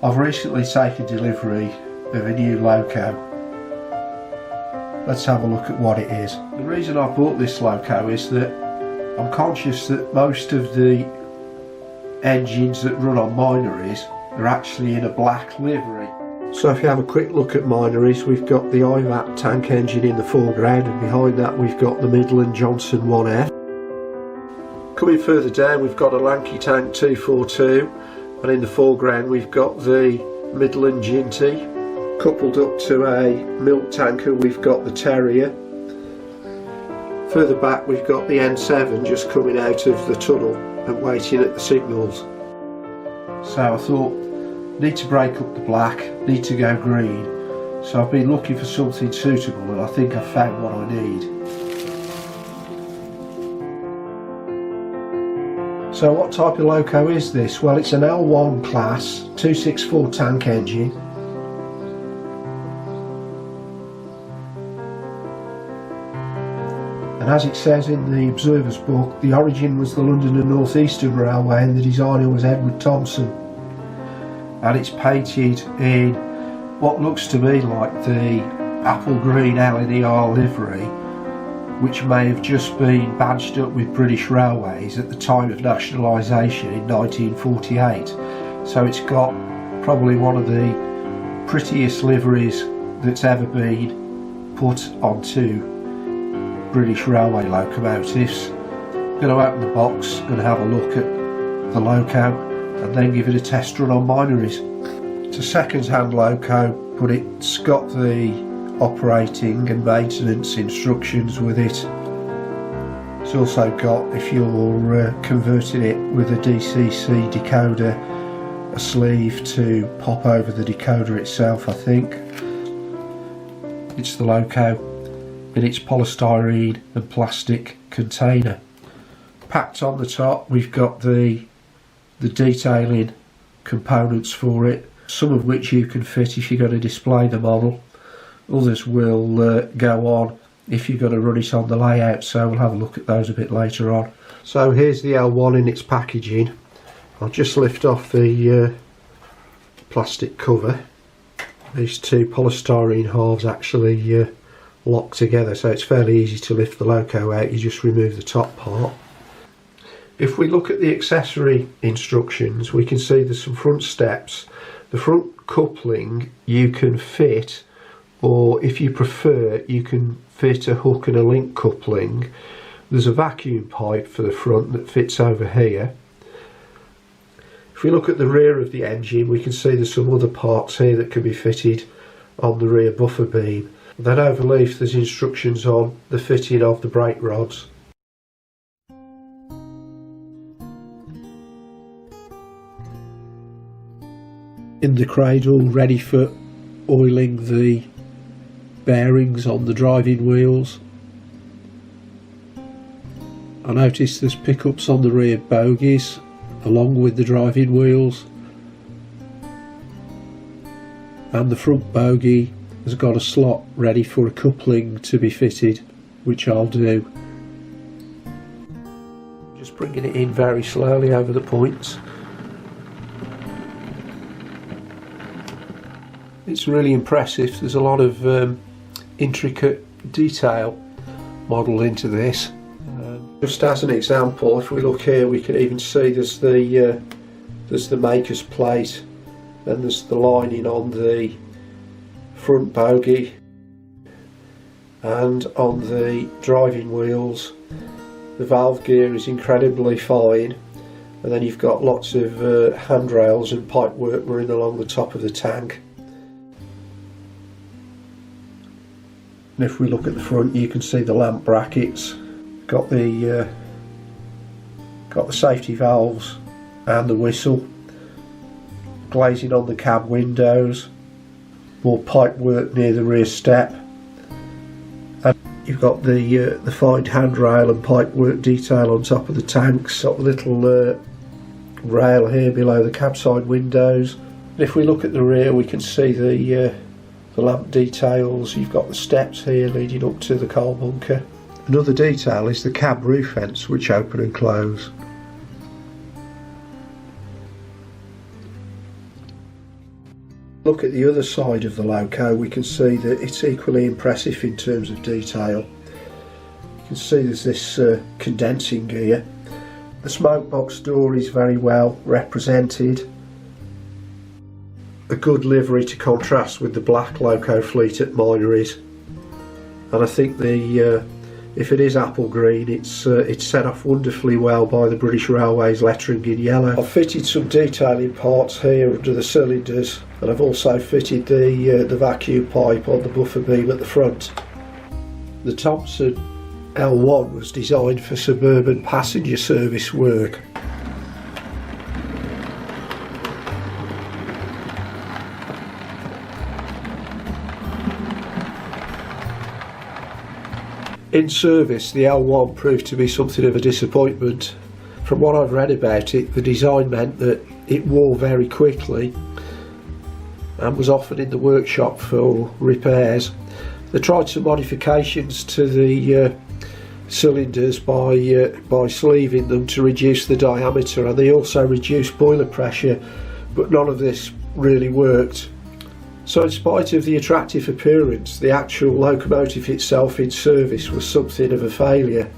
I've recently taken delivery of a new Loco. Let's have a look at what it is. The reason I bought this Loco is that I'm conscious that most of the engines that run on Minories are actually in a black livery. So if you have a quick look at Minories, we've got the IVAT tank engine in the foreground, and behind that we've got the Midland Johnson 1F. Coming further down we've got a Lanky Tank 242, and in the foreground we've got the Midland Ginty. Coupled up to a milk tanker we've got the Terrier. Further back we've got the N7 just coming out of the tunnel and waiting at the signals. So I thought, need to break up the black, need to go green. So I've been looking for something suitable, and I think I've found what I need. So what type of Loco is this? Well, it's an L1 class 264 tank engine. And as it says in the Observer's book, the origin was the London and North Eastern Railway and the designer was Edward Thompson. And it's painted in what looks to me like the apple green LNER livery, which may have just been badged up with British Railways at the time of nationalisation in 1948. So it's got probably one of the prettiest liveries that's ever been put onto British Railway locomotives. I'm going to open the box and have a look at the Loco and then give it a test run on Minories. It's a second-hand Loco, but it's got the operating and maintenance instructions with it. It's also got, if you're converting it with a DCC decoder, a sleeve to pop over the decoder itself, I think. It's the Loco in its polystyrene and plastic container. Packed on the top we've got the detailing components for it, some of which you can fit if you're going to display the model. Others will go on if you're going to run it on the layout, so we'll have a look at those a bit later on. So here's the L1 in its packaging. I'll just lift off the plastic cover. These two polystyrene halves actually lock together, so it's fairly easy to lift the Loco out. You just remove the top part. If we look at the accessory instructions, we can see there's some front steps. The front coupling you can fit, or if you prefer you can fit a hook and a link coupling. There's a vacuum pipe for the front that fits over here. If we look at the rear of the engine, we can see there's some other parts here that can be fitted on the rear buffer beam. Then overleaf there's instructions on the fitting of the brake rods. In the cradle, ready for oiling the bearings on the driving wheels. I notice there's pickups on the rear bogies along with the driving wheels, and the front bogie has got a slot ready for a coupling to be fitted, which I'll do. Just bringing it in very slowly over the points. It's really impressive. There's a lot of intricate detail modelled into this. Just as an example, if we look here, we can even see there's the maker's plate, and there's the lining on the front bogie, and on the driving wheels the valve gear is incredibly fine, and then you've got lots of handrails and pipe work running along the top of the tank. And if we look at the front, you can see the lamp brackets, got the safety valves and the whistle, glazing on the cab windows, more pipe work near the rear step, and you've got the fine handrail and pipe work detail on top of the tanks. Got the little rail here below the cab side windows. And if we look at the rear, we can see the lamp details. You've got the steps here leading up to the coal bunker. Another detail is the cab roof vents, which open and close. Look at the other side of the Loco, we can see that it's equally impressive in terms of detail. You can see there's this condensing gear. The smoke box door is very well represented. A good livery to contrast with the Black Loco fleet at Minories. And I think the if it is apple green, it's set off wonderfully well by the British Railways lettering in yellow. I've fitted some detailing parts here under the cylinders, and I've also fitted the vacuum pipe on the buffer beam at the front. The Thompson L1 was designed for suburban passenger service work. In service, the L1 proved to be something of a disappointment. From what I've read about it, the design meant that it wore very quickly and was often in the workshop for repairs. They tried some modifications to the cylinders by sleeving them to reduce the diameter, and they also reduced boiler pressure, but none of this really worked. So in spite of the attractive appearance, the actual locomotive itself in service was something of a failure.